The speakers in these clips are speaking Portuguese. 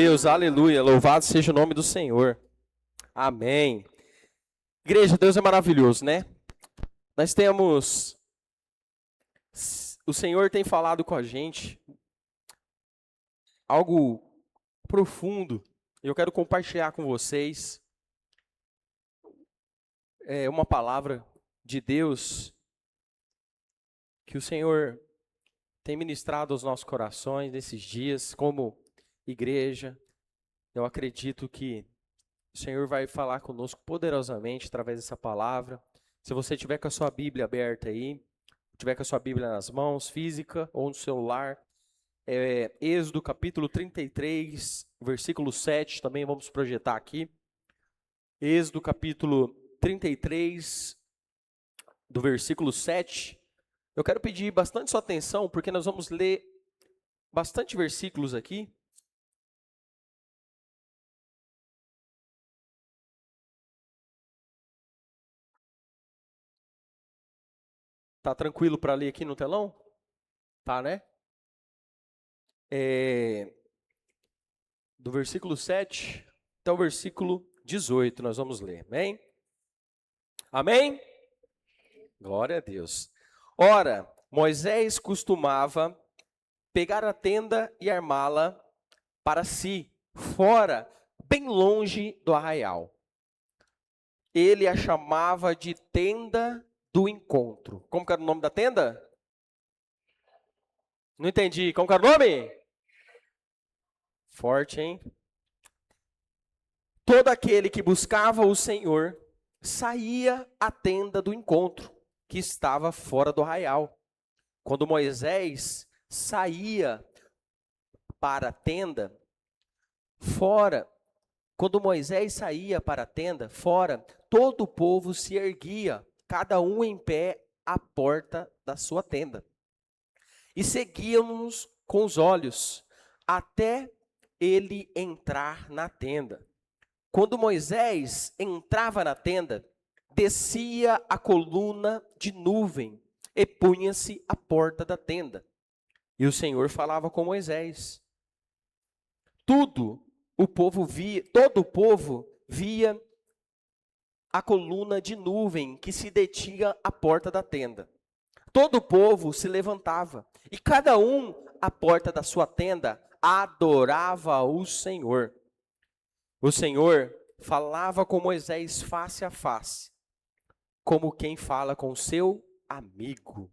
Deus, aleluia, louvado seja o nome do Senhor. Amém. Igreja, Deus é maravilhoso, né? Nós temos, o Senhor tem falado com a gente algo profundo. Eu quero compartilhar com vocês uma palavra de Deus que o Senhor tem ministrado aos nossos corações nesses dias, como igreja. Eu acredito que o Senhor vai falar conosco poderosamente através dessa palavra. Se você tiver com a sua Bíblia aberta aí, tiver com a sua Bíblia nas mãos, física ou no celular, Êxodo capítulo 33, versículo 7, também vamos projetar aqui. Êxodo capítulo 33, do versículo 7. Eu quero pedir bastante sua atenção, porque nós vamos ler bastante versículos aqui. Tá tranquilo para ler aqui no telão? Tá, né? Do versículo 7 até o versículo 18, nós vamos ler. Amém? Amém? Glória a Deus. Ora, Moisés costumava pegar a tenda e armá-la para si, fora, bem longe do arraial. Ele a chamava de tenda do encontro. Como que era o nome da tenda? Não entendi. Como que era o nome? Forte, hein? Todo aquele que buscava o Senhor saía à tenda do encontro, que estava fora do arraial. Quando Moisés saía para a tenda, fora, todo o povo se erguia, cada um em pé à porta da sua tenda. E seguíamos com os olhos, até ele entrar na tenda. Quando Moisés entrava na tenda, descia a coluna de nuvem e punha-se à porta da tenda. E o Senhor falava com Moisés. Todo o povo via a coluna de nuvem que se detinha à porta da tenda. Todo o povo se levantava, e cada um à porta da sua tenda adorava o Senhor. O Senhor falava com Moisés face a face, como quem fala com seu amigo.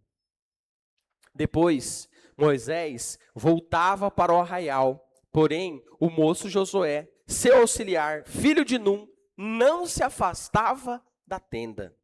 Depois, Moisés voltava para o arraial, porém, o moço Josué, seu auxiliar, filho de Num, não se afastava da tenda.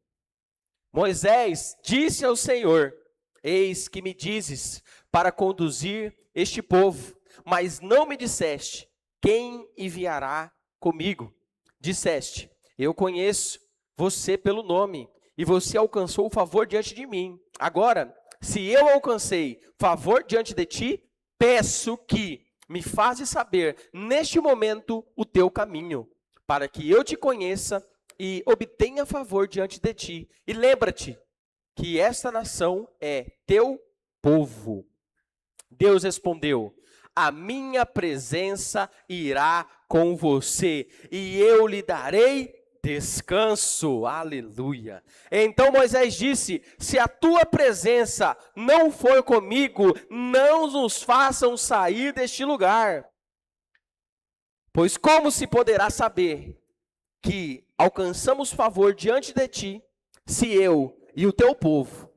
Moisés disse ao Senhor: eis que me dizes para conduzir este povo, mas não me disseste quem enviará comigo. Disseste: eu conheço você pelo nome, e você alcançou o favor diante de mim. Agora, se eu alcancei favor diante de ti, peço que me fazes saber neste momento o teu caminho, para que eu te conheça e obtenha favor diante de ti. E lembra-te que esta nação é teu povo. Deus respondeu: a minha presença irá com você, e eu lhe darei descanso. Aleluia. Então Moisés disse: se a tua presença não for comigo, não nos façam sair deste lugar. Pois como se poderá saber que alcançamos favor diante de ti, se eu e o teu povo,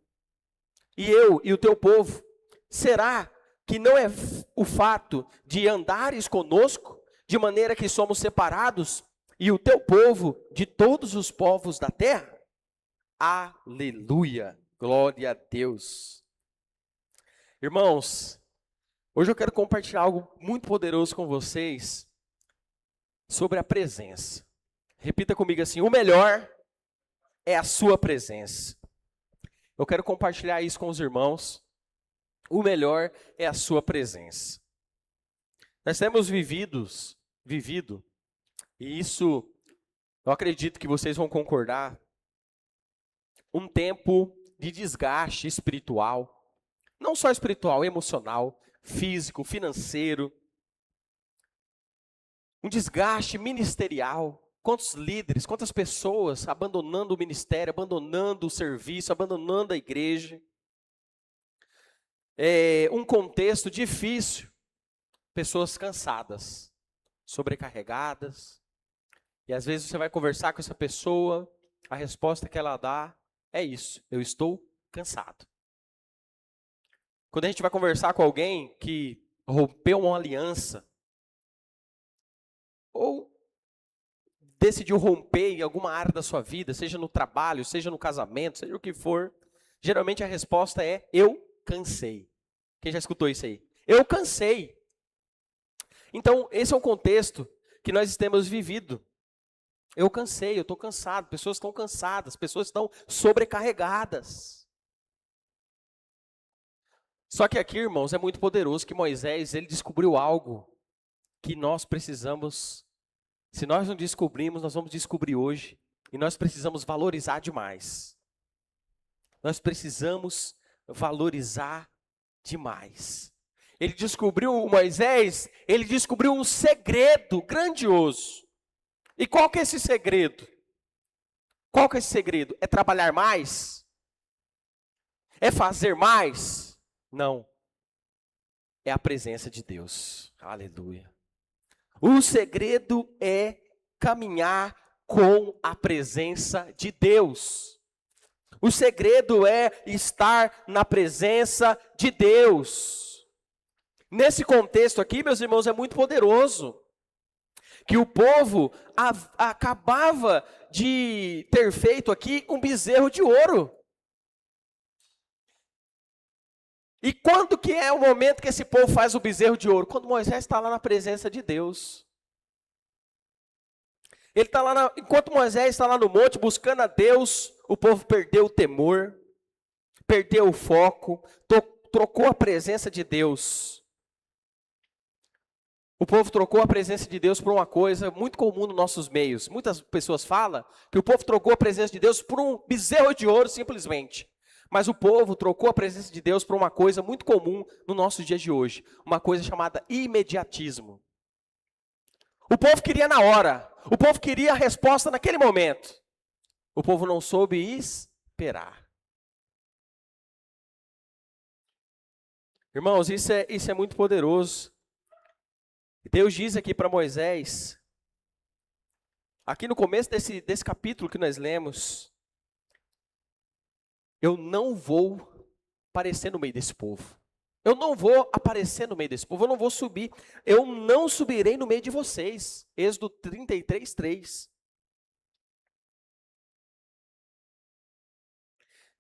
será que não é o fato de andares conosco, de maneira que somos separados, e o teu povo de todos os povos da terra? Aleluia, glória a Deus. Irmãos, hoje eu quero compartilhar algo muito poderoso com vocês, sobre a presença. Repita comigo assim: o melhor é a sua presença. Eu quero compartilhar isso com os irmãos. O melhor é a sua presença. Nós temos vivido, e isso eu acredito que vocês vão concordar, um tempo de desgaste espiritual, não só espiritual, emocional, físico, financeiro. um desgaste ministerial. Quantos líderes, quantas pessoas abandonando o ministério, abandonando o serviço, abandonando a igreja. Um contexto difícil, pessoas cansadas, sobrecarregadas. E às vezes você vai conversar com essa pessoa, a resposta que ela dá é isso: eu estou cansado. Quando a gente vai conversar com alguém que rompeu uma aliança, ou decidiu romper em alguma área da sua vida, seja no trabalho, seja no casamento, seja o que for, geralmente a resposta é: eu cansei. Quem já escutou isso aí? Eu cansei. Então, esse é o contexto que nós temos vivido. Eu cansei, eu estou cansado, pessoas estão cansadas, pessoas estão sobrecarregadas. Só que aqui, irmãos, é muito poderoso que Moisés, ele descobriu algo que nós precisamos, se nós não descobrimos, nós vamos descobrir hoje, e nós precisamos valorizar demais. Nós precisamos valorizar demais. Moisés, ele descobriu um segredo grandioso. E qual que é esse segredo? Qual que é esse segredo? É trabalhar mais? É fazer mais? Não. É a presença de Deus. Aleluia. O segredo é caminhar com a presença de Deus. O segredo é estar na presença de Deus. Nesse contexto aqui, meus irmãos, é muito poderoso. Que o povo acabava de ter feito aqui um bezerro de ouro. E quando que é o momento que esse povo faz o bezerro de ouro? Quando Moisés está lá na presença de Deus. Ele está lá, enquanto Moisés está lá no monte buscando a Deus, o povo perdeu o temor, perdeu o foco, trocou a presença de Deus. O povo trocou a presença de Deus por uma coisa muito comum nos nossos meios. Muitas pessoas falam que o povo trocou a presença de Deus por um bezerro de ouro simplesmente. Mas o povo trocou a presença de Deus por uma coisa muito comum no nosso dia de hoje. Uma coisa chamada imediatismo. O povo queria na hora. O povo queria a resposta naquele momento. O povo não soube esperar. Irmãos, isso é muito poderoso. Deus diz aqui para Moisés, aqui no começo desse capítulo que nós lemos, eu não vou aparecer no meio desse povo. Eu não vou aparecer no meio desse povo, eu não vou subir. Eu não subirei no meio de vocês. Êxodo 33, 3.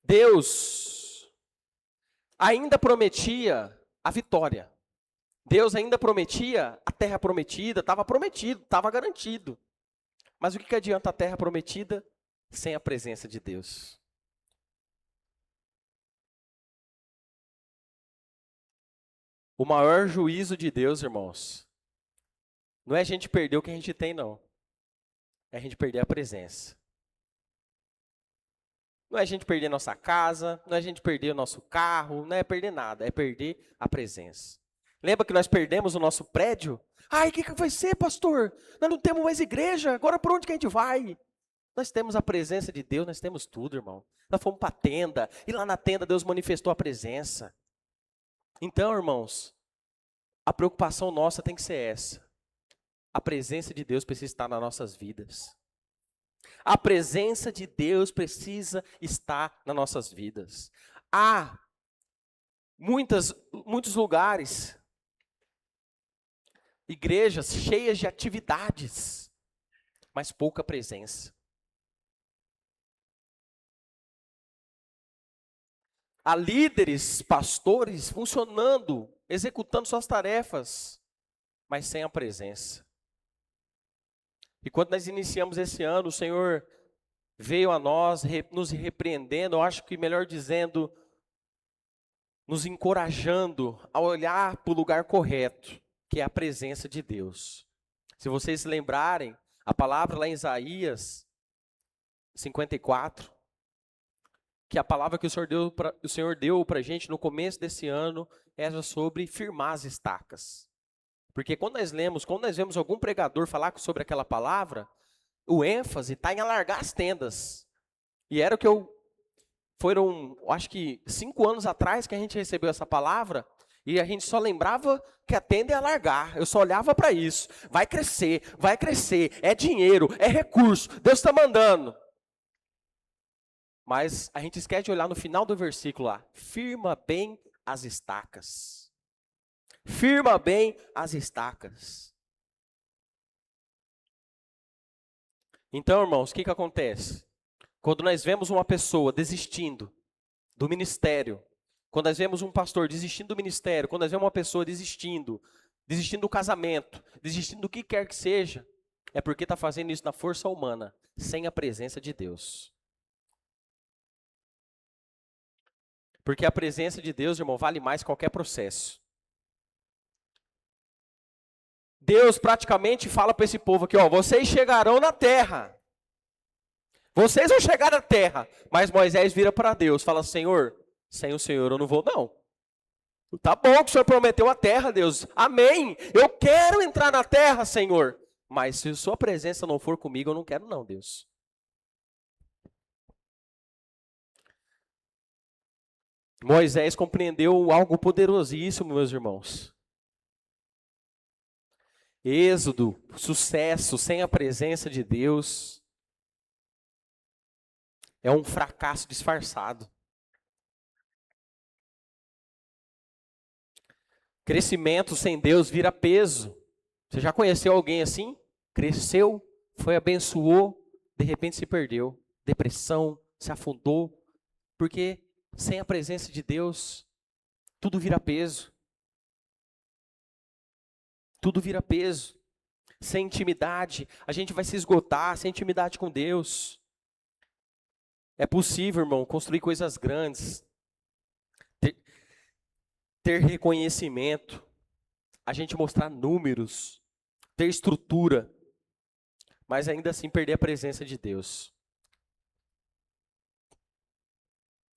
Deus ainda prometia a vitória. Deus ainda prometia a terra prometida, estava prometido, estava garantido. Mas o que adianta a terra prometida sem a presença de Deus? O maior juízo de Deus, irmãos, não é a gente perder o que a gente tem, não. É a gente perder a presença. Não é a gente perder nossa casa, não é a gente perder o nosso carro, não é perder nada, é perder a presença. Lembra que nós perdemos o nosso prédio? Ai, o que vai ser, pastor? Nós não temos mais igreja, agora por onde que a gente vai? Nós temos a presença de Deus, nós temos tudo, irmão. Nós fomos para a tenda, e lá na tenda Deus manifestou a presença. Então, irmãos, a preocupação nossa tem que ser essa. A presença de Deus precisa estar nas nossas vidas. A presença de Deus precisa estar nas nossas vidas. Há muitos lugares, igrejas cheias de atividades, mas pouca presença. Há líderes, pastores funcionando, executando suas tarefas, mas sem a presença. E quando nós iniciamos esse ano, o Senhor veio a nós, nos repreendendo, eu acho que melhor dizendo, nos encorajando a olhar para o lugar correto, que é a presença de Deus. Se vocês se lembrarem, a palavra lá em Isaías 54, que a palavra que o Senhor deu para a gente no começo desse ano era sobre firmar as estacas. Porque quando nós vemos algum pregador falar sobre aquela palavra, o ênfase está em alargar as tendas. E era o que foram, acho que 5 anos atrás que a gente recebeu essa palavra, e a gente só lembrava que a tenda é alargar. Eu só olhava para isso. Vai crescer, é dinheiro, é recurso, Deus está mandando. Mas a gente esquece de olhar no final do versículo lá. Firma bem as estacas. Firma bem as estacas. Então, irmãos, o que acontece? Quando nós vemos uma pessoa desistindo do ministério, quando nós vemos um pastor desistindo do ministério, quando nós vemos uma pessoa desistindo do casamento, desistindo do que quer que seja, é porque está fazendo isso na força humana, sem a presença de Deus. Porque a presença de Deus, irmão, vale mais que qualquer processo. Deus praticamente fala para esse povo aqui, ó, vocês chegarão na terra. Vocês vão chegar na terra. Mas Moisés vira para Deus, fala, Senhor, sem o Senhor eu não vou não. Tá bom que o Senhor prometeu a terra, Deus. Amém. Eu quero entrar na terra, Senhor. Mas se a sua presença não for comigo, eu não quero não, Deus. Moisés compreendeu algo poderosíssimo, meus irmãos. Êxodo, sucesso sem a presença de Deus é um fracasso disfarçado. Crescimento sem Deus vira peso. Você já conheceu alguém assim? Cresceu, foi abençoou, de repente se perdeu. Depressão, se afundou. Porque sem a presença de Deus, tudo vira peso. Tudo vira peso. Sem intimidade, a gente vai se esgotar, sem intimidade com Deus. É possível, irmão, construir coisas grandes. Ter reconhecimento. A gente mostrar números. Ter estrutura. Mas ainda assim perder a presença de Deus.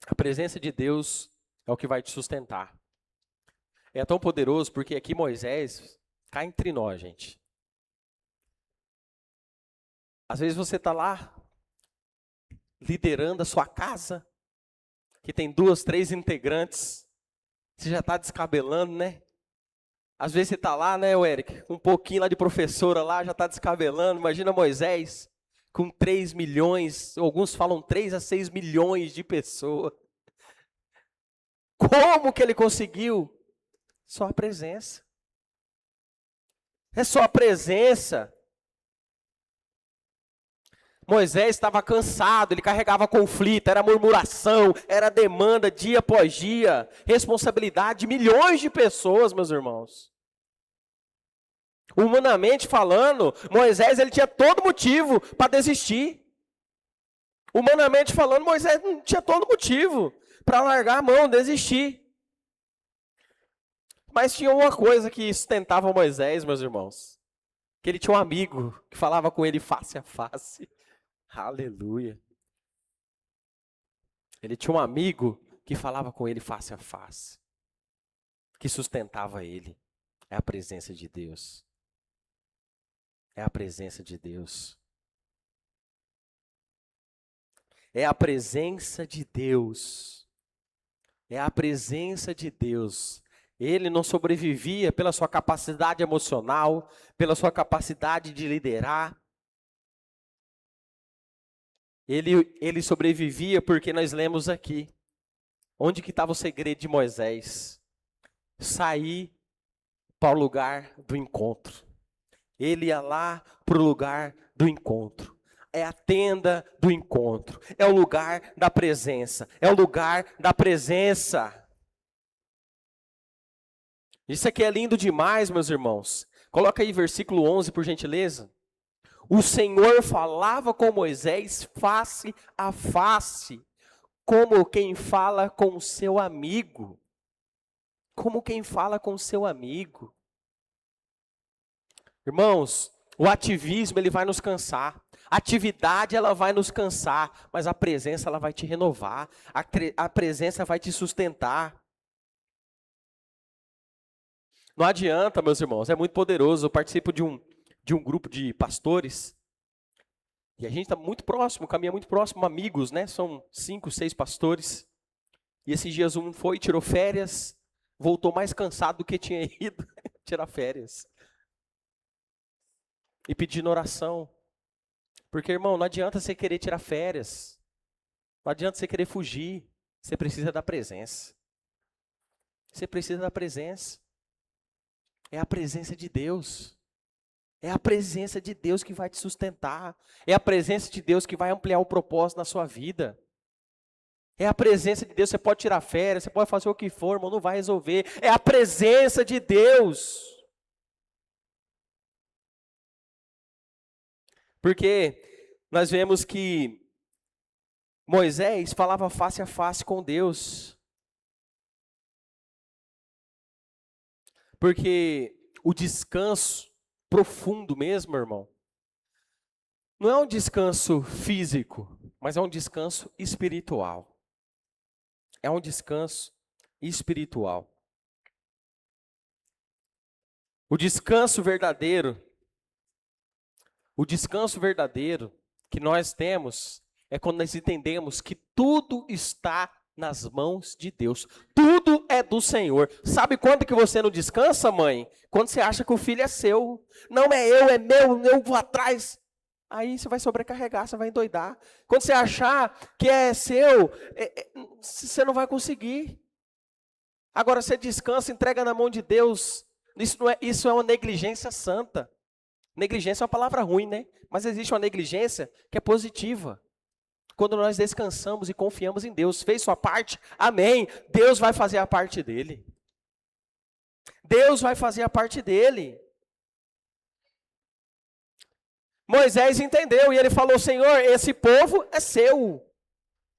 A presença de Deus é o que vai te sustentar. É tão poderoso porque aqui Moisés cá entre nós, gente. Às vezes você está lá, liderando a sua casa, que tem 2, 3 integrantes, você já está descabelando, né? Às vezes você está lá, né, Eric, um pouquinho lá de professora lá, já está descabelando. Imagina Moisés, com 3 milhões, alguns falam 3 a 6 milhões de pessoas. Como que ele conseguiu? Só a presença. É só a presença. Moisés estava cansado, ele carregava conflito, era murmuração, era demanda dia após dia, responsabilidade de milhões de pessoas, meus irmãos. Humanamente falando, Moisés ele tinha todo motivo para desistir. Humanamente falando, Moisés não tinha todo motivo para largar a mão, desistir. Mas tinha uma coisa que sustentava Moisés, meus irmãos. Que ele tinha um amigo que falava com ele face a face. Aleluia. Ele tinha um amigo que falava com ele face a face. Que sustentava ele. É a presença de Deus. É a presença de Deus. É a presença de Deus. É a presença de Deus. Ele não sobrevivia pela sua capacidade emocional, pela sua capacidade de liderar. Ele sobrevivia porque nós lemos aqui. Onde que estava o segredo de Moisés? Sair para o lugar do encontro. Ele ia lá para o lugar do encontro. É a tenda do encontro. É o lugar da presença. É o lugar da presença. Isso aqui é lindo demais, meus irmãos. Coloca aí versículo 11, por gentileza. O Senhor falava com Moisés face a face, como quem fala com o seu amigo. Como quem fala com o seu amigo. Irmãos, o ativismo ele vai nos cansar. A atividade ela vai nos cansar, mas a presença ela vai te renovar. A presença vai te sustentar. Não adianta, meus irmãos, é muito poderoso. Eu participo de um grupo de pastores, e a gente está muito próximo, caminha muito próximo, amigos, né? São 5, 6 pastores. E esses dias um foi, tirou férias, voltou mais cansado do que tinha ido tirar férias. E pedindo oração. Porque, irmão, não adianta você querer tirar férias. Não adianta você querer fugir. Você precisa da presença. Você precisa da presença. É a presença de Deus. É a presença de Deus que vai te sustentar. É a presença de Deus que vai ampliar o propósito na sua vida. É a presença de Deus. Você pode tirar férias, você pode fazer o que for, irmão, não vai resolver. É a presença de Deus. Porque nós vemos que Moisés falava face a face com Deus. Porque o descanso profundo mesmo, irmão, não é um descanso físico, mas é um descanso espiritual. É um descanso espiritual. O descanso verdadeiro que nós temos é quando nós entendemos que tudo está nas mãos de Deus. Tudo é do Senhor. Sabe quando que você não descansa, mãe? Quando você acha que o filho é seu. Não é eu, é meu, eu vou atrás. Aí você vai sobrecarregar, você vai endoidar. Quando você achar que é seu, você não vai conseguir. Agora você descansa, entrega na mão de Deus. Isso é uma negligência santa. Negligência é uma palavra ruim, né? Mas existe uma negligência que é positiva. Quando nós descansamos e confiamos em Deus, fez sua parte, amém. Deus vai fazer a parte dele. Deus vai fazer a parte dele. Moisés entendeu e ele falou, Senhor, esse povo é seu.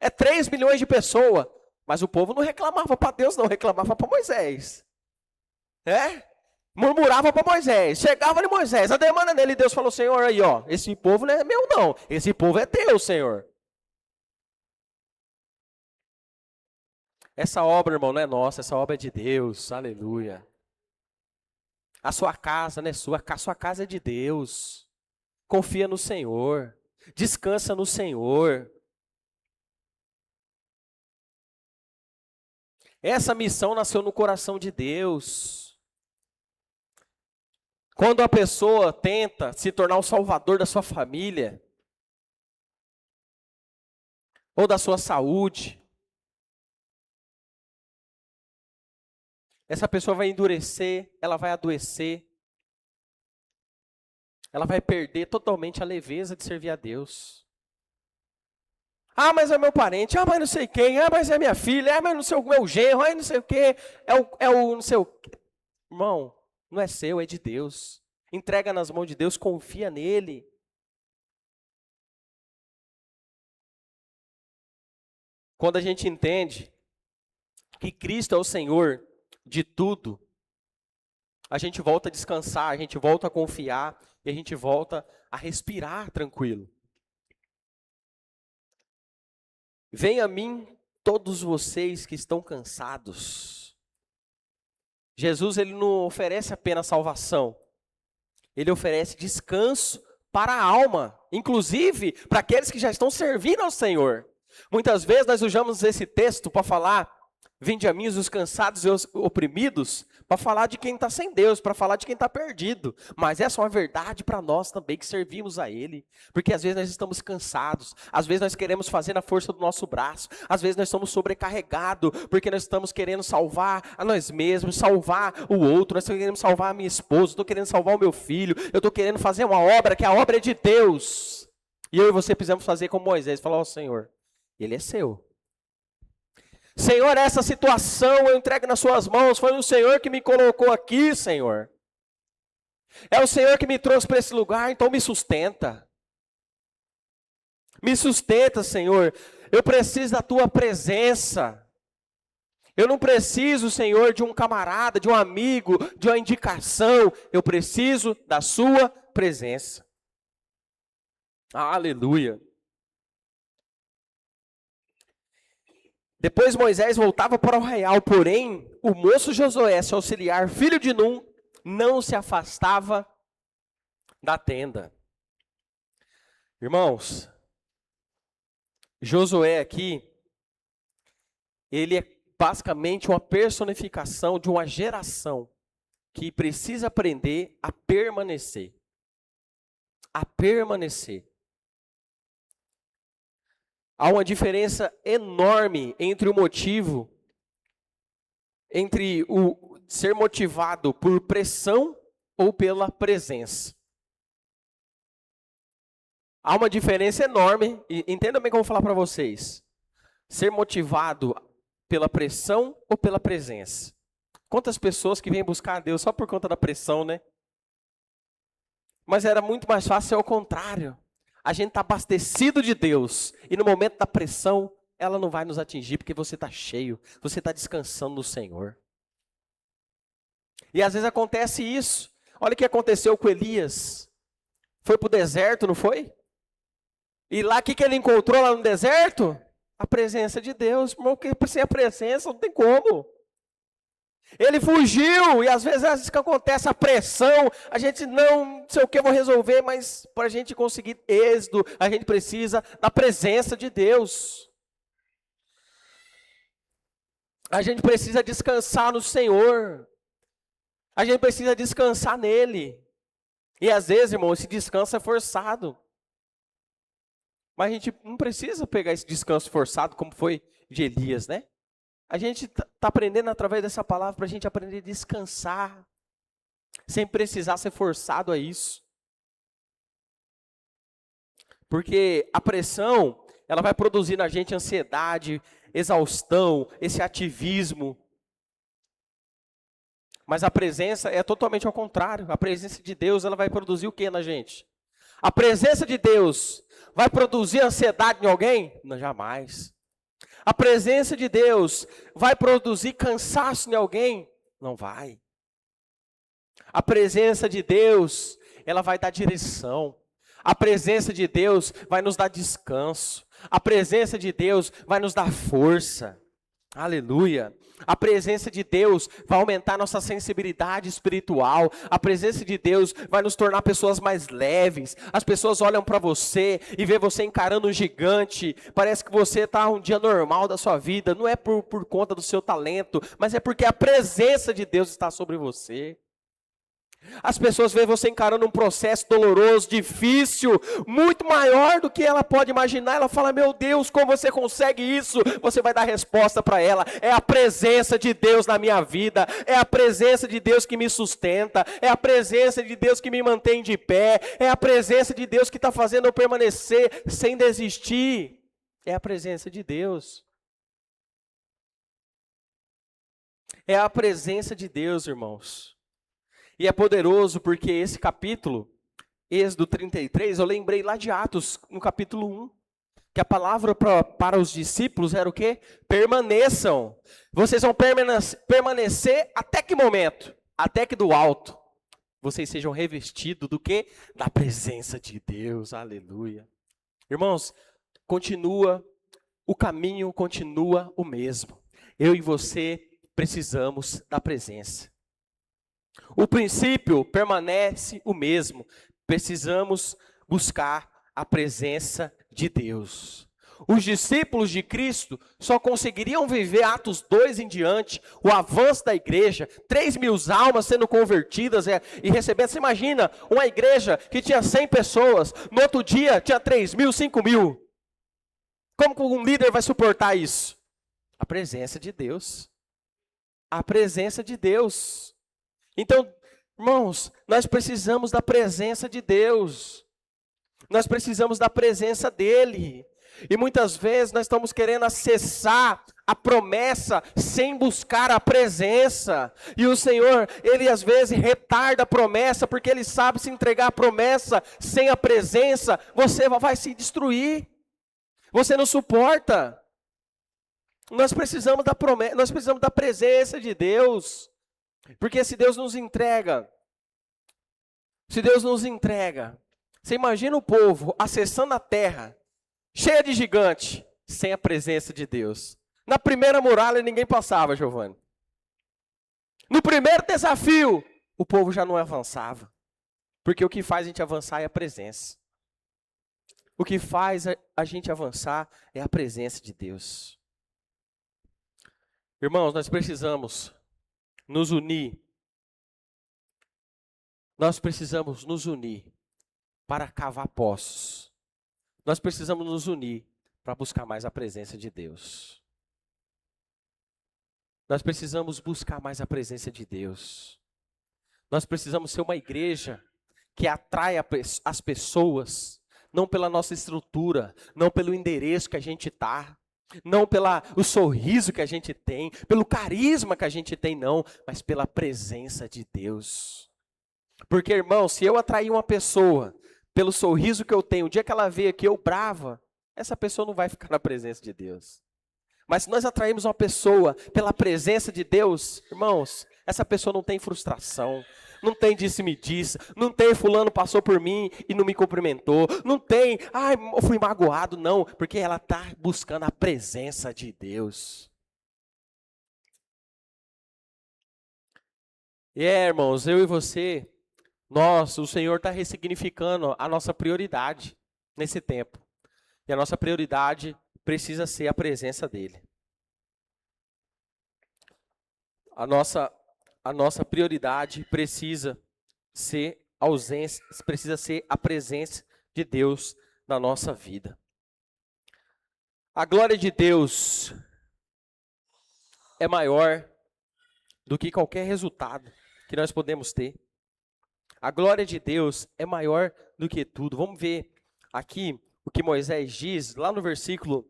É 3 milhões de pessoas. Mas o povo não reclamava para Deus, não, reclamava para Moisés. Murmurava para Moisés, chegava de Moisés, a demanda dele, Deus falou, Senhor, aí ó, esse povo não é meu não, esse povo é teu, Senhor. Essa obra, irmão, não é nossa, essa obra é de Deus, aleluia. A sua casa não é sua, a sua casa é de Deus. Confia no Senhor, descansa no Senhor. Essa missão nasceu no coração de Deus. Quando a pessoa tenta se tornar o salvador da sua família, ou da sua saúde, essa pessoa vai endurecer, ela vai adoecer, ela vai perder totalmente a leveza de servir a Deus. Ah, mas é meu parente, ah, mas não sei quem, ah, mas é minha filha, ah, mas não sei o meu genro, ah, não sei o quê, é o não sei o quê. Irmão, não é seu, é de Deus. Entrega nas mãos de Deus, confia nele. Quando a gente entende que Cristo é o Senhor de tudo, a gente volta a descansar, a gente volta a confiar e a gente volta a respirar tranquilo. Venha a mim todos vocês que estão cansados. Jesus, ele não oferece apenas salvação. Ele oferece descanso para a alma, inclusive para aqueles que já estão servindo ao Senhor. Muitas vezes nós usamos esse texto para falar, vinde a mim os cansados e os oprimidos, para falar de quem está sem Deus, para falar de quem está perdido. Mas essa é uma verdade para nós também que servimos a Ele. Porque às vezes nós estamos cansados, às vezes nós queremos fazer na força do nosso braço, às vezes nós estamos sobrecarregados, porque nós estamos querendo salvar a nós mesmos, salvar o outro, nós estamos querendo salvar a minha esposa, estou querendo salvar o meu filho, eu estou querendo fazer uma obra que a obra é de Deus. E eu e você precisamos fazer como Moisés, falar, ó Senhor, Ele é seu. Senhor, essa situação eu entrego nas suas mãos, foi o Senhor que me colocou aqui, Senhor. É o Senhor que me trouxe para esse lugar, então me sustenta. Me sustenta, Senhor. Eu preciso da tua presença. Eu não preciso, Senhor, de um camarada, de um amigo, de uma indicação. Eu preciso da sua presença. Aleluia. Depois Moisés voltava para o arraial, porém, o moço Josué, seu auxiliar, filho de Num, não se afastava da tenda. Irmãos, Josué aqui, ele é basicamente uma personificação de uma geração que precisa aprender a permanecer. A permanecer. Há uma diferença enorme entre o motivo, entre o ser motivado por pressão ou pela presença. Há uma diferença enorme, e entenda bem como eu vou falar para vocês. Ser motivado pela pressão ou pela presença. Quantas pessoas que vêm buscar a Deus só por conta da pressão, né? Mas era muito mais fácil ser ao contrário. A gente está abastecido de Deus, e no momento da pressão, ela não vai nos atingir, porque você está cheio, você está descansando no Senhor. E às vezes acontece isso. Olha o que aconteceu com Elias. Foi para o deserto, não foi? E lá, o que ele encontrou lá no deserto? A presença de Deus. Porque sem a presença não tem como. Ele fugiu, e às vezes que acontece a pressão, a gente não sei o que eu vou resolver, mas para a gente conseguir êxito, a gente precisa da presença de Deus. A gente precisa descansar no Senhor. A gente precisa descansar nele. E às vezes, irmão, esse descanso é forçado. Mas a gente não precisa pegar esse descanso forçado como foi de Elias, né? A gente está aprendendo através dessa palavra para a gente aprender a descansar, sem precisar ser forçado a isso. Porque a pressão, ela vai produzir na gente ansiedade, exaustão, esse ativismo. Mas a presença é totalmente ao contrário. A presença de Deus, ela vai produzir o que na gente? A presença de Deus vai produzir ansiedade em alguém? Não, jamais. A presença de Deus vai produzir cansaço em alguém? Não vai. A presença de Deus, ela vai dar direção. A presença de Deus vai nos dar descanso. A presença de Deus vai nos dar força. Aleluia. A presença de Deus vai aumentar nossa sensibilidade espiritual. A presença de Deus vai nos tornar pessoas mais leves. As pessoas olham para você e vê você encarando um gigante. Parece que você está um dia normal da sua vida. Não é por conta do seu talento, mas é porque a presença de Deus está sobre você. As pessoas veem você encarando um processo doloroso, difícil, muito maior do que ela pode imaginar. Ela fala, meu Deus, como você consegue isso? Você vai dar resposta para ela. É a presença de Deus na minha vida. É a presença de Deus que me sustenta. É a presença de Deus que me mantém de pé. É a presença de Deus que está fazendo eu permanecer sem desistir. É a presença de Deus. É a presença de Deus, irmãos. E é poderoso porque esse capítulo, Êxodo 33, eu lembrei lá de Atos, no capítulo 1, que a palavra para os discípulos era o quê? Permaneçam. Vocês vão permanecer até que momento? Até que do alto vocês sejam revestidos do quê? Da presença de Deus, aleluia. Irmãos, o caminho continua o mesmo. Eu e você precisamos da presença. O princípio permanece o mesmo. Precisamos buscar a presença de Deus. Os discípulos de Cristo só conseguiriam viver Atos 2 em diante, o avanço da igreja, 3.000 almas sendo convertidas e recebendo. Você imagina uma igreja que tinha 100 pessoas, no outro dia tinha 3.000, 5.000. Como que um líder vai suportar isso? A presença de Deus. A presença de Deus. Então, irmãos, nós precisamos da presença de Deus. Nós precisamos da presença dEle. E muitas vezes nós estamos querendo acessar a promessa sem buscar a presença. E o Senhor, Ele às vezes retarda a promessa, porque Ele sabe se entregar a promessa sem a presença, você vai se destruir. Você não suporta. Nós precisamos da promessa, nós precisamos da presença de Deus. Porque se Deus nos entrega, você imagina o povo acessando a terra, cheia de gigante, sem a presença de Deus. Na primeira muralha ninguém passava, Giovanni. No primeiro desafio, o povo já não avançava. Porque o que faz a gente avançar é a presença. O que faz a gente avançar é a presença de Deus. Irmãos, nós precisamos nos unir. Nós precisamos nos unir para cavar poços. Nós precisamos nos unir para buscar mais a presença de Deus. Nós precisamos buscar mais a presença de Deus. Nós precisamos ser uma igreja que atrai as pessoas, não pela nossa estrutura, não pelo endereço que a gente está, não pelo sorriso que a gente tem, pelo carisma que a gente tem, não, mas pela presença de Deus. Porque, irmão, se eu atrair uma pessoa pelo sorriso que eu tenho, o dia que ela vê aqui eu brava, essa pessoa não vai ficar na presença de Deus. Mas se nós atrairmos uma pessoa pela presença de Deus, irmãos, essa pessoa não tem frustração, não tem disse-me-disse, não tem fulano passou por mim e não me cumprimentou, não tem, ai, eu fui magoado, não, porque ela está buscando a presença de Deus. E irmãos, eu e você, o Senhor está ressignificando a nossa prioridade nesse tempo. E a nossa prioridade precisa ser a presença dEle. A nossa prioridade precisa ser a presença de Deus na nossa vida. A glória de Deus é maior do que qualquer resultado que nós podemos ter. A glória de Deus é maior do que tudo. Vamos ver aqui o que Moisés diz, lá no versículo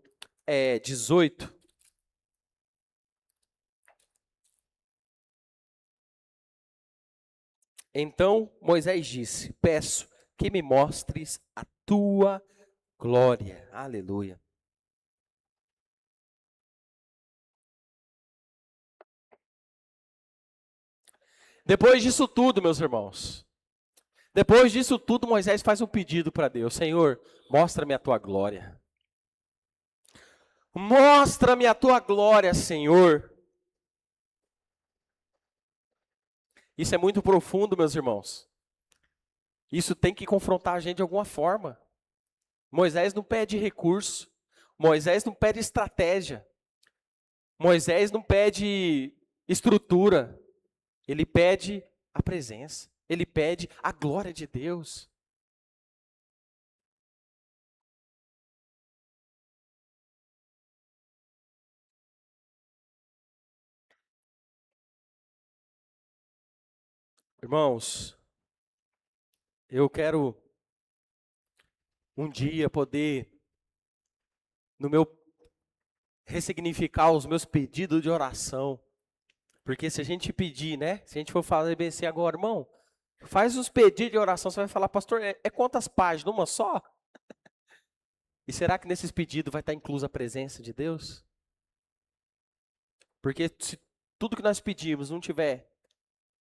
18. Então Moisés disse: peço que me mostres a tua glória. Aleluia. Depois disso tudo, meus irmãos, depois disso tudo, Moisés faz um pedido para Deus: Senhor, mostra-me a tua glória. Mostra-me a tua glória, Senhor. Isso é muito profundo, meus irmãos. Isso tem que confrontar a gente de alguma forma. Moisés não pede recurso. Moisés não pede estratégia. Moisés não pede estrutura. Ele pede a presença. Ele pede a glória de Deus. Irmãos, eu quero um dia poder, ressignificar os meus pedidos de oração. Porque se a gente pedir, né? Se a gente for falar bem assim agora, irmão, faz os pedidos de oração, você vai falar, pastor, é quantas páginas? Uma só? E será que nesses pedidos vai estar inclusa a presença de Deus? Porque se tudo que nós pedimos não tiver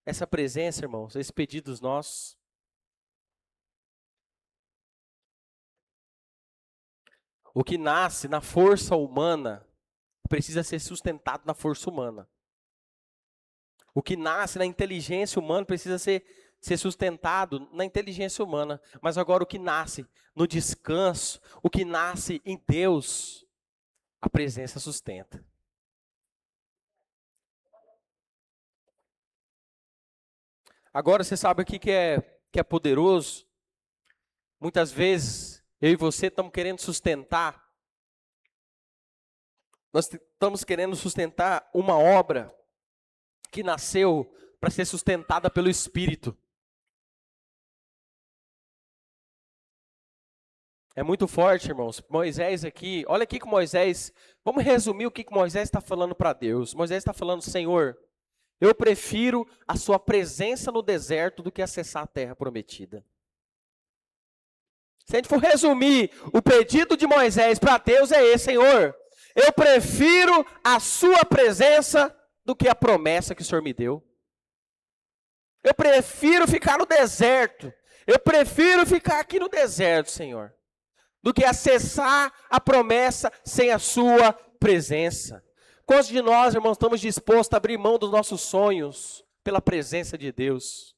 essa presença, irmãos, esses pedidos nossos, o que nasce na força humana precisa ser sustentado na força humana. O que nasce na inteligência humana precisa ser sustentado na inteligência humana. Mas agora o que nasce no descanso, o que nasce em Deus, a presença sustenta. Agora você sabe o que é poderoso? Muitas vezes eu e você estamos querendo sustentar. Nós estamos querendo sustentar uma obra que nasceu para ser sustentada pelo Espírito. É muito forte, irmãos. Moisés aqui, olha aqui com Moisés. Vamos resumir o que Moisés está falando para Deus. Moisés está falando: Senhor, eu prefiro a sua presença no deserto do que acessar a terra prometida. Se a gente for resumir, o pedido de Moisés para Deus é esse: Senhor, eu prefiro a sua presença do que a promessa que o Senhor me deu. Eu prefiro ficar no deserto. Eu prefiro ficar aqui no deserto, Senhor, do que acessar a promessa sem a sua presença. Quantos de nós, irmãos, estamos dispostos a abrir mão dos nossos sonhos pela presença de Deus?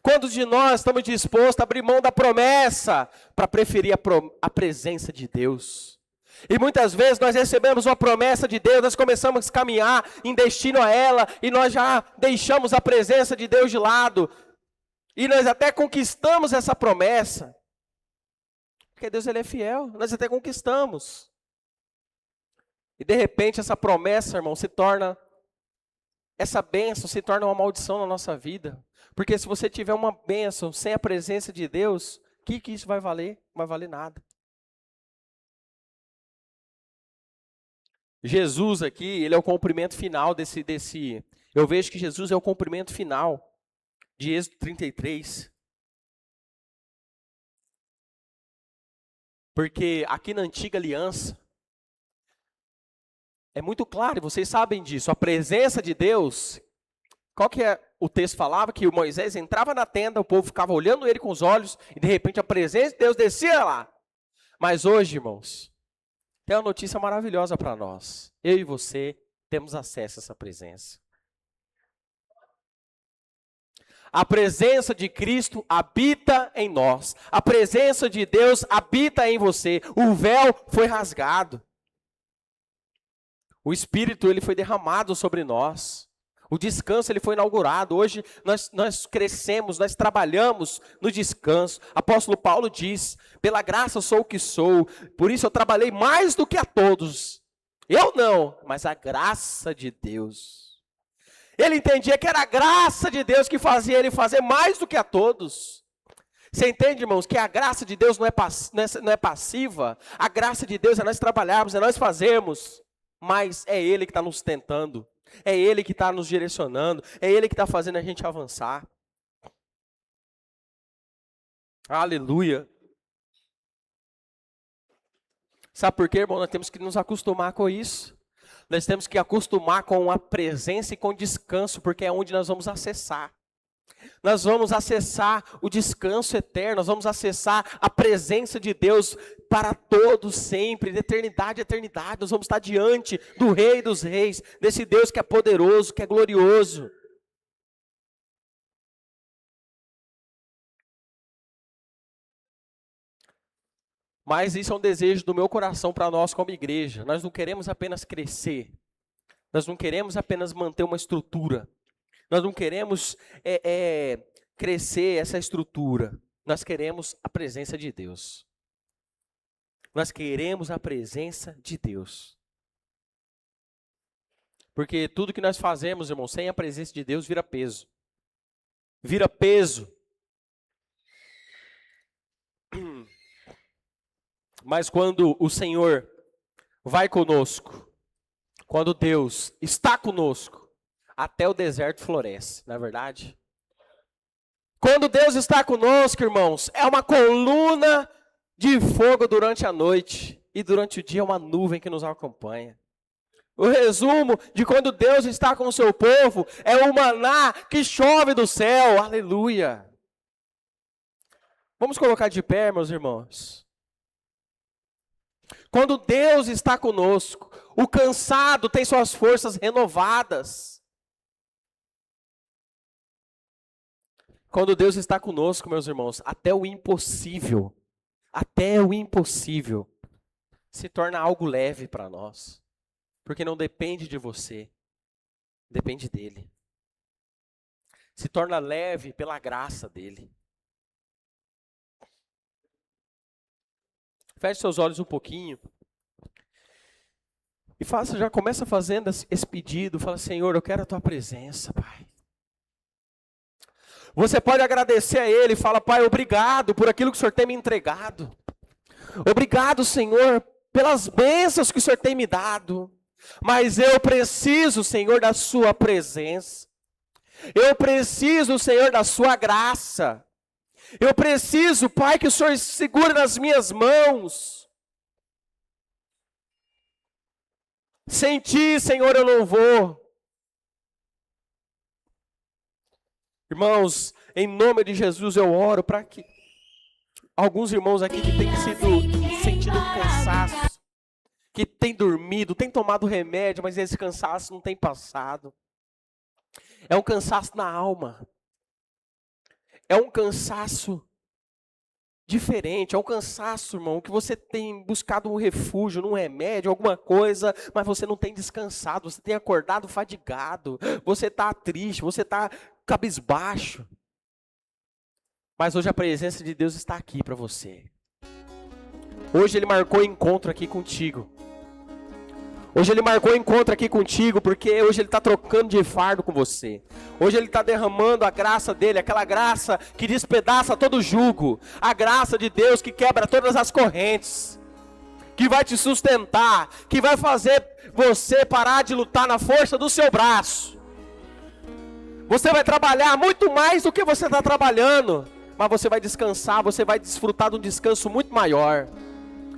Quantos de nós estamos dispostos a abrir mão da promessa para preferir a presença de Deus? E muitas vezes nós recebemos uma promessa de Deus, nós começamos a caminhar em destino a ela, e nós já deixamos a presença de Deus de lado, e nós até conquistamos essa promessa, porque Deus ele é fiel, nós até conquistamos. E de repente essa promessa, irmão, essa bênção se torna uma maldição na nossa vida. Porque se você tiver uma bênção sem a presença de Deus, o que isso vai valer? Não vai valer nada. Jesus aqui, ele é o cumprimento final desse. Eu vejo que Jesus é o cumprimento final de Êxodo 33. Porque aqui na antiga aliança, é muito claro, e vocês sabem disso, a presença de Deus, qual que é o texto falava? Que o Moisés entrava na tenda, o povo ficava olhando ele com os olhos, e de repente a presença de Deus descia lá. Mas hoje, irmãos, tem uma notícia maravilhosa para nós. Eu e você temos acesso a essa presença. A presença de Cristo habita em nós. A presença de Deus habita em você. O véu foi rasgado. O Espírito ele foi derramado sobre nós. O descanso ele foi inaugurado. Hoje nós crescemos, nós trabalhamos no descanso. Apóstolo Paulo diz, pela graça eu sou o que sou, por isso eu trabalhei mais do que a todos. Eu não, mas a graça de Deus. Ele entendia que era a graça de Deus que fazia ele fazer mais do que a todos. Você entende, irmãos, que a graça de Deus não é passiva? A graça de Deus é nós trabalharmos, é nós fazermos. Mas é Ele que está nos tentando. É Ele que está nos direcionando. É Ele que está fazendo a gente avançar. Aleluia. Sabe por quê, irmão? Nós temos que nos acostumar com isso. Nós temos que acostumar com a presença e com o descanso, porque é onde nós vamos acessar. Nós vamos acessar o descanso eterno, nós vamos acessar a presença de Deus para todos sempre, de eternidade a eternidade. Nós vamos estar diante do Rei dos Reis, desse Deus que é poderoso, que é glorioso. Mas isso é um desejo do meu coração para nós como igreja. Nós não queremos apenas crescer. Nós não queremos apenas manter uma estrutura. Nós não queremos crescer essa estrutura. Nós queremos a presença de Deus. Nós queremos a presença de Deus. Porque tudo que nós fazemos, irmão, sem a presença de Deus, vira peso. Vira peso. Mas quando o Senhor vai conosco, quando Deus está conosco, até o deserto floresce, não é verdade? Quando Deus está conosco, irmãos, é uma coluna de fogo durante a noite, e durante o dia é uma nuvem que nos acompanha. O resumo de quando Deus está com o seu povo é o maná que chove do céu, aleluia. Vamos colocar de pé, meus irmãos. Quando Deus está conosco, o cansado tem suas forças renovadas. Quando Deus está conosco, meus irmãos, até o impossível se torna algo leve para nós. Porque não depende de você, depende dele. Se torna leve pela graça dele. Feche seus olhos um pouquinho. E já começa fazendo esse pedido. Fala, Senhor, eu quero a tua presença, Pai. Você pode agradecer a Ele. Fala, Pai, obrigado por aquilo que o Senhor tem me entregado. Obrigado, Senhor, pelas bênçãos que o Senhor tem me dado. Mas eu preciso, Senhor, da sua presença. Eu preciso, Senhor, da sua graça. Eu preciso, Pai, que o Senhor segure nas minhas mãos. Sem ti, Senhor, eu não vou. Irmãos, em nome de Jesus eu oro para que alguns irmãos aqui que têm sentido cansaço, que têm dormido, têm tomado remédio, mas esse cansaço não tem passado. É um cansaço na alma. é um cansaço diferente, é um cansaço, irmão, que você tem buscado um refúgio, num remédio, alguma coisa, mas você não tem descansado, você tem acordado fadigado, você está triste, você está cabisbaixo. Mas hoje a presença de Deus está aqui para você. Hoje Ele marcou encontro aqui contigo. Hoje Ele marcou encontro aqui contigo, porque hoje Ele está trocando de fardo com você. Hoje Ele está derramando a graça dEle, aquela graça que despedaça todo jugo. A graça de Deus que quebra todas as correntes. Que vai te sustentar, que vai fazer você parar de lutar na força do seu braço. Você vai trabalhar muito mais do que você está trabalhando. Mas você vai descansar, você vai desfrutar de um descanso muito maior.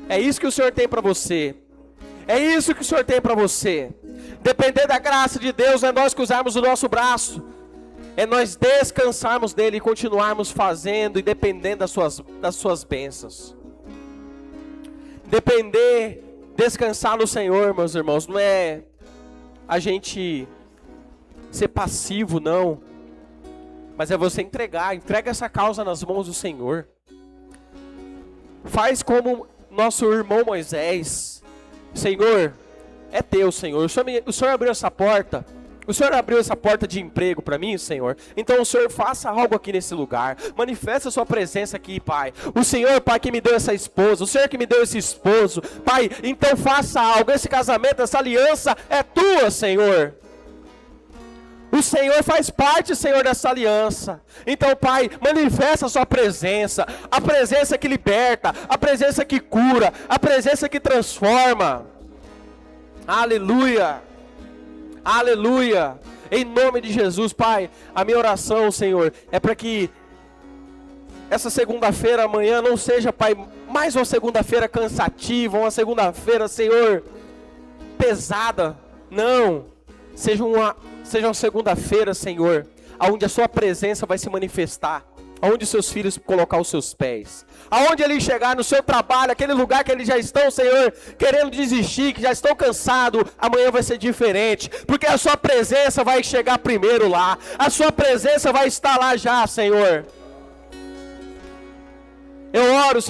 É isso que o Senhor tem para você. É isso que o Senhor tem para você. Depender da graça de Deus é nós cruzarmos o nosso braço. É nós descansarmos dEle e continuarmos fazendo e dependendo das suas bênçãos. Depender, descansar no Senhor, meus irmãos, não é a gente ser passivo, não. Mas é você entrega essa causa nas mãos do Senhor. Faz como nosso irmão Moisés. Senhor, é teu, Senhor. O Senhor abriu essa porta. O Senhor abriu essa porta de emprego para mim, Senhor. Então o Senhor faça algo aqui nesse lugar. Manifesta a sua presença aqui, Pai. O Senhor, Pai, que me deu essa esposa. O Senhor que me deu esse esposo. Pai, então faça algo. Esse casamento, essa aliança é tua, Senhor. O Senhor faz parte, Senhor, dessa aliança. Então, Pai, manifesta a sua presença. A presença que liberta. A presença que cura. A presença que transforma. Aleluia. Aleluia. Em nome de Jesus, Pai, a minha oração, Senhor, é para que essa segunda-feira, amanhã, não seja, Pai, mais uma segunda-feira cansativa, uma segunda-feira, Senhor, pesada. Não. Seja uma segunda-feira, Senhor, onde a sua presença vai se manifestar, aonde seus filhos colocar os seus pés, aonde eles chegar no seu trabalho, aquele lugar que eles já estão, Senhor, querendo desistir, que já estão cansados, amanhã vai ser diferente, porque a sua presença vai chegar primeiro lá, a sua presença vai estar lá já, Senhor. Eu oro, Senhor.